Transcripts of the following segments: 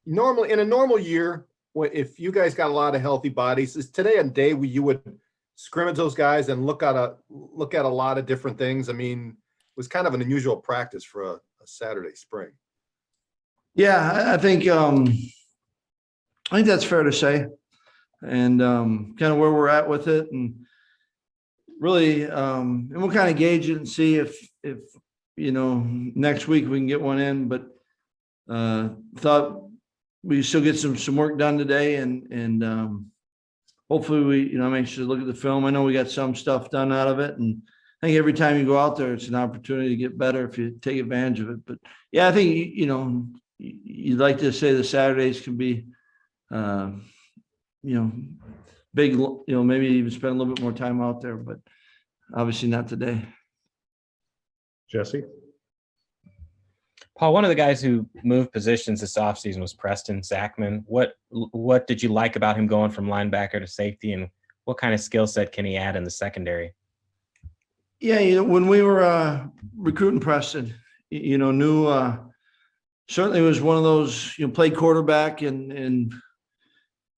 normally in a normal year, if you guys got a lot of healthy bodies, is today a day where you would scrimmage those guys and look at a lot of different things? I mean, it was kind of an unusual practice for a Saturday spring. Yeah, I think that's fair to say, and kind of where we're at with it, and really, and we'll kind of gauge it and see if next week we can get one in. But thought we still get some work done today, and hopefully I'm anxious to look at the film. I know we got some stuff done out of it, and I think every time you go out there, it's an opportunity to get better if you take advantage of it. But yeah, I think you'd like to say the Saturdays can be, big, maybe even spend a little bit more time out there, but obviously not today. Jesse? Paul, one of the guys who moved positions this offseason was Preston Zachman. What did you like about him going from linebacker to safety, and what kind of skill set can he add in the secondary? Yeah, when we were recruiting Preston, knew certainly was one of those, played quarterback and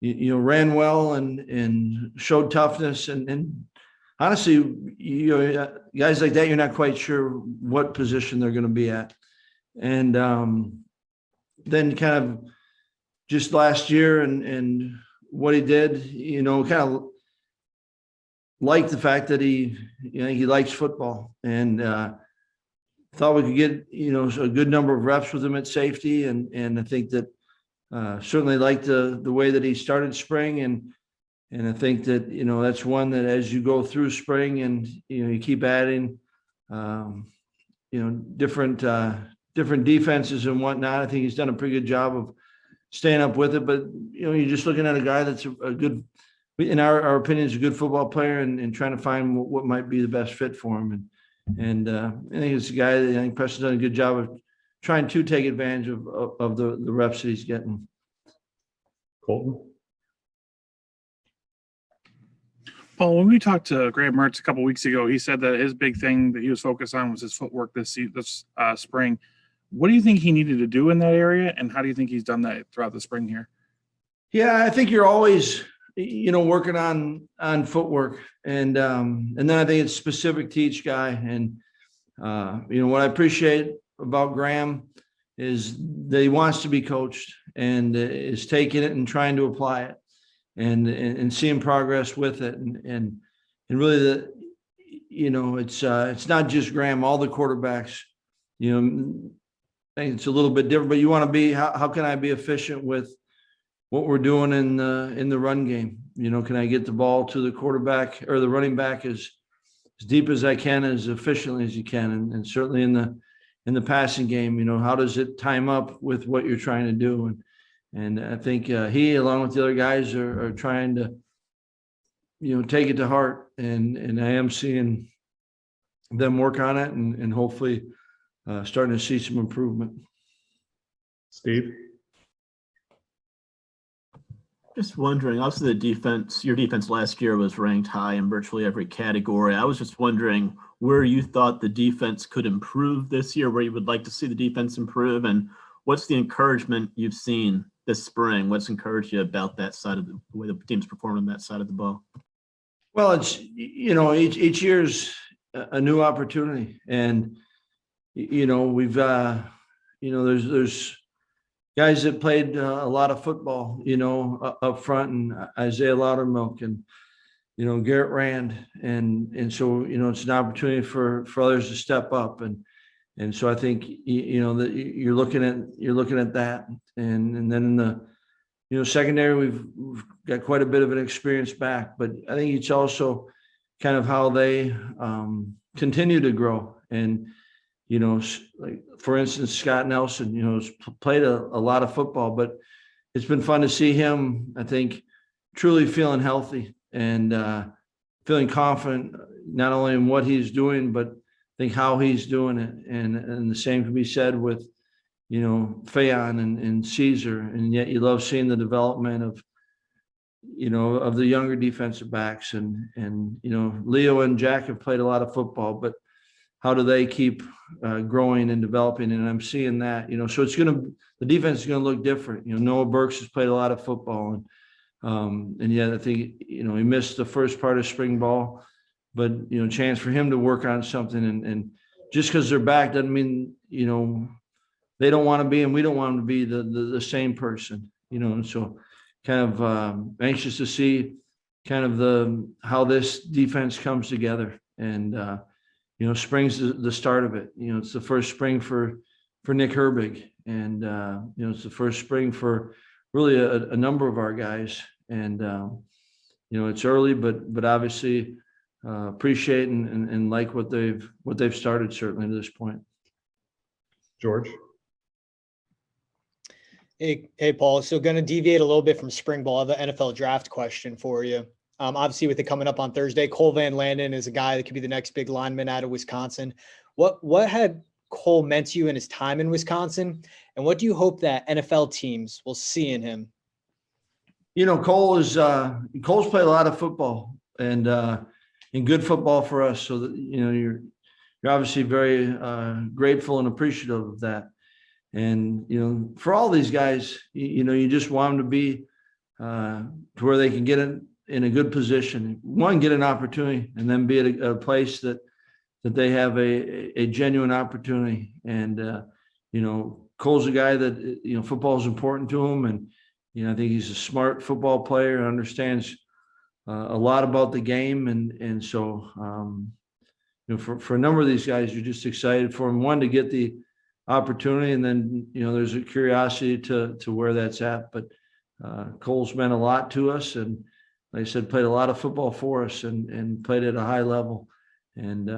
ran well and showed toughness. And honestly, guys like that, you're not quite sure what position they're going to be at. And then kind of just last year and what he did, kind of liked the fact that he likes football, and thought we could get, a good number of reps with him at safety. And I think that certainly liked the way that he started spring. And I think that, that's one that as you go through spring and, you keep adding, different defenses and whatnot, I think he's done a pretty good job of staying up with it. But, you're just looking at a guy that's a good, in our opinion, is a good football player, and trying to find what might be the best fit for him. And I think it's a guy that I think Preston's done a good job of trying to take advantage of the reps that he's getting. Colton? Paul, when we talked to Graham Mertens a couple of weeks ago, he said that his big thing that he was focused on was his footwork this spring. What do you think he needed to do in that area, and how do you think he's done that throughout the spring here? Yeah, I think you're always, working on footwork, and then I think it's specific to each guy. And what I appreciate about Graham is that he wants to be coached and is taking it and trying to apply it and seeing progress with it. And really it's not just Graham, all the quarterbacks, I think it's a little bit different, but you want to be, how can I be efficient with what we're doing in the run game? Can I get the ball to the quarterback or the running back as deep as I can, as efficiently as you can? And certainly in the passing game, how does it time up with what you're trying to do? And I think he, along with the other guys, are trying to, take it to heart. And I am seeing them work on it, and hopefully starting to see some improvement. Steve? Just wondering, also your defense last year was ranked high in virtually every category. I was just wondering where you thought the defense could improve this year, where you would like to see the defense improve, and what's the encouragement you've seen this spring? What's encouraged you about that side of the way the team's performing on that side of the ball? Well, it's, each year's a new opportunity, and, we've, there's guys that played a lot of football, up front, and Isaiah Loudermilk and, Garrett Rand. And so, it's an opportunity for others to step up. And so I think, that you're looking at that. And then in the, secondary, we've got quite a bit of an experience back, but I think it's also kind of how they continue to grow. And, like, for instance, Scott Nelson, has played a lot of football, but it's been fun to see him, I think, truly feeling healthy and feeling confident, not only in what he's doing, but I think how he's doing it. And the same can be said with, Fayon and Caesar. And yet you love seeing the development of, of the younger defensive backs. And Leo and Jack have played a lot of football, but how do they keep growing and developing? And I'm seeing that, so the defense is going to look different. Noah Burks has played a lot of football, and yet I think, he missed the first part of spring ball, but, chance for him to work on something. And just because they're back doesn't mean, they don't want to be, and we don't want them to be the same person, and so kind of anxious to see kind of how this defense comes together. And, spring's the start of it. It's the first spring for Nick Herbig, and, it's the first spring for really a number of our guys. And, it's early, but obviously appreciate and like what they've started, certainly to this point. George? Hey, Paul. So going to deviate a little bit from spring ball. I have an NFL draft question for you. Obviously, with it coming up on Thursday, Cole Van Lanen is a guy that could be the next big lineman out of Wisconsin. What had Cole meant to you in his time in Wisconsin, and what do you hope that NFL teams will see in him? Cole's played a lot of football and good football for us. So that, you're obviously very grateful and appreciative of that. And, for all these guys, you just want them to be to where they can get in a good position. One, get an opportunity, and then be at a place that they have a genuine opportunity. And, Cole's a guy that, football is important to him. And, I think he's a smart football player and understands a lot about the game. And so, for a number of these guys, you're just excited for him, one, to get the opportunity, and then, there's a curiosity to where that's at. But Cole's meant a lot to us, and like I said, played a lot of football for us and played at a high level. And,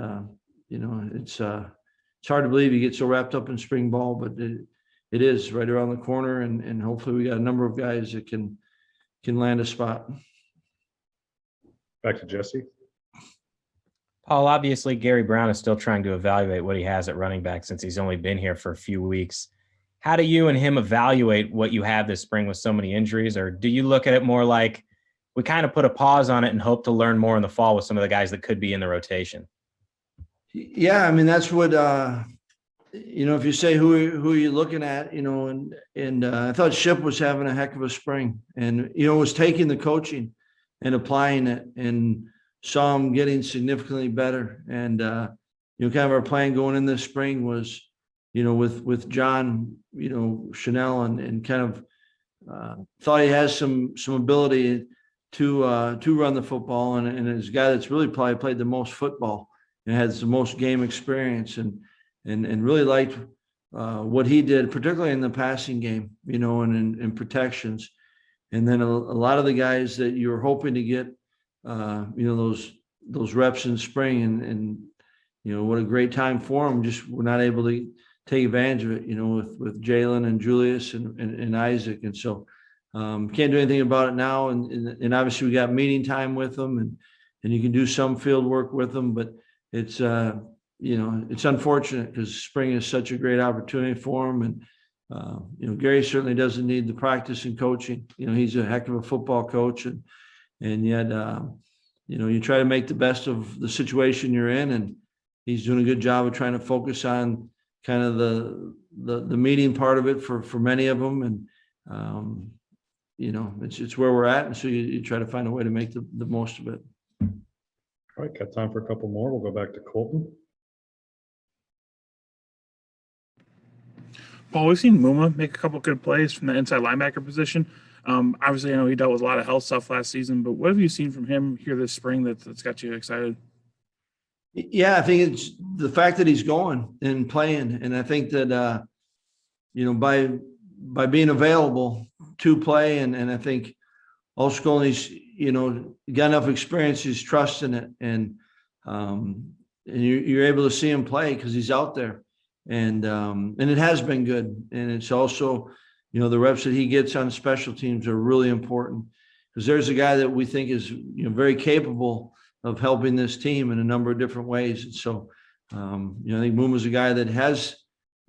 it's hard to believe you get so wrapped up in spring ball, but it is right around the corner. And hopefully we got a number of guys that can land a spot. Back to Jesse. Paul, obviously Gary Brown is still trying to evaluate what he has at running back since he's only been here for a few weeks. How do you and him evaluate what you have this spring with so many injuries? Or do you look at it more like we kind of put a pause on it and hope to learn more in the fall with some of the guys that could be in the rotation? Yeah, I mean, that's what if you say who are you looking at, and I thought Ship was having a heck of a spring, and was taking the coaching and applying it, and saw him getting significantly better. And kind of our plan going in this spring was, with John, Chanel, and kind of thought he has some ability to run the football, and is a guy that's really probably played the most football and has the most game experience, and really liked what he did, particularly in the passing game, and in protections. And then a lot of the guys that you're hoping to get, those reps in spring, and what a great time for them. Just we're not able to take advantage of it, with Jalen and Julius and Isaac. And so can't do anything about it now. And obviously we got meeting time with them, and you can do some field work with them, but it's it's unfortunate because spring is such a great opportunity for them. And Gary certainly doesn't need the practice and coaching. He's a heck of a football coach, and yet you try to make the best of the situation you're in, and he's doing a good job of trying to focus on kind of the meeting part of it for many of them. And it's where we're at, and so you try to find a way to make the most of it. All right, got time for a couple more. We'll go back to Colton. Paul, we've seen Muma make a couple good plays from the inside linebacker position. Obviously, I know he dealt with a lot of health stuff last season, but what have you seen from him here this spring that's got you excited? Yeah, I think it's the fact that he's going and playing, and I think that by being available to play, and I think also he's got enough experience, he's trusting it, and you're able to see him play because he's out there. And it has been good. And it's also, the reps that he gets on special teams are really important, because there's a guy that we think is, very capable of helping this team in a number of different ways. And so, I think Muma's a guy that has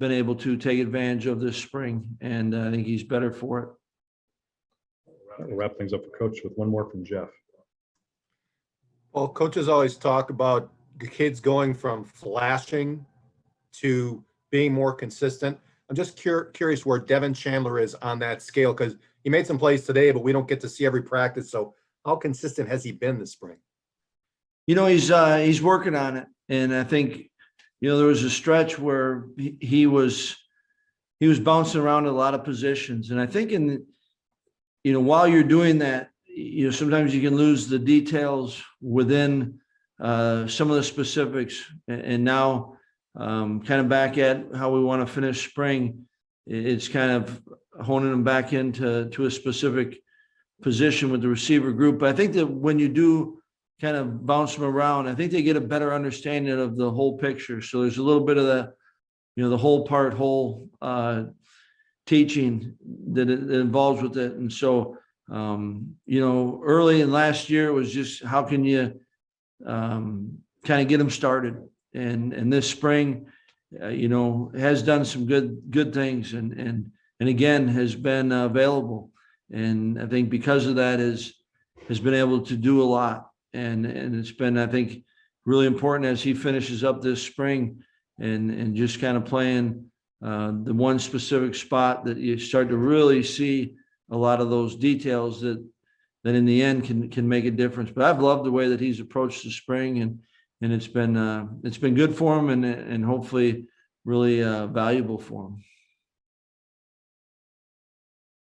been able to take advantage of this spring, and I think he's better for it. We'll wrap things up for Coach with one more from Jeff. Well, coaches always talk about, kids going from flashing to being more consistent. I'm just curious where Devin Chandler is on that scale, because he made some plays today, but we don't get to see every practice. So how consistent has he been this spring? You know, he's working on it. And I think, you know, there was a stretch where he was bouncing around in a lot of positions. And I think while you're doing that, you know, sometimes you can lose the details within some of the specifics. And now kind of back at how we want to finish spring, it's kind of honing them back into a specific position with the receiver group. But I think that when you do kind of bounce them around, I think they get a better understanding of the whole picture. So there's a little bit of the whole teaching that involves with it. And so, early in last year was just how can you kind of get them started. And this spring, has done some good things and again has been available. And I think because of that has been able to do a lot. And it's been, I think, really important as he finishes up this spring and just kind of playing the one specific spot that you start to really see a lot of those details that in the end can make a difference. But I've loved the way that he's approached the spring and it's been good for him and hopefully really valuable for him.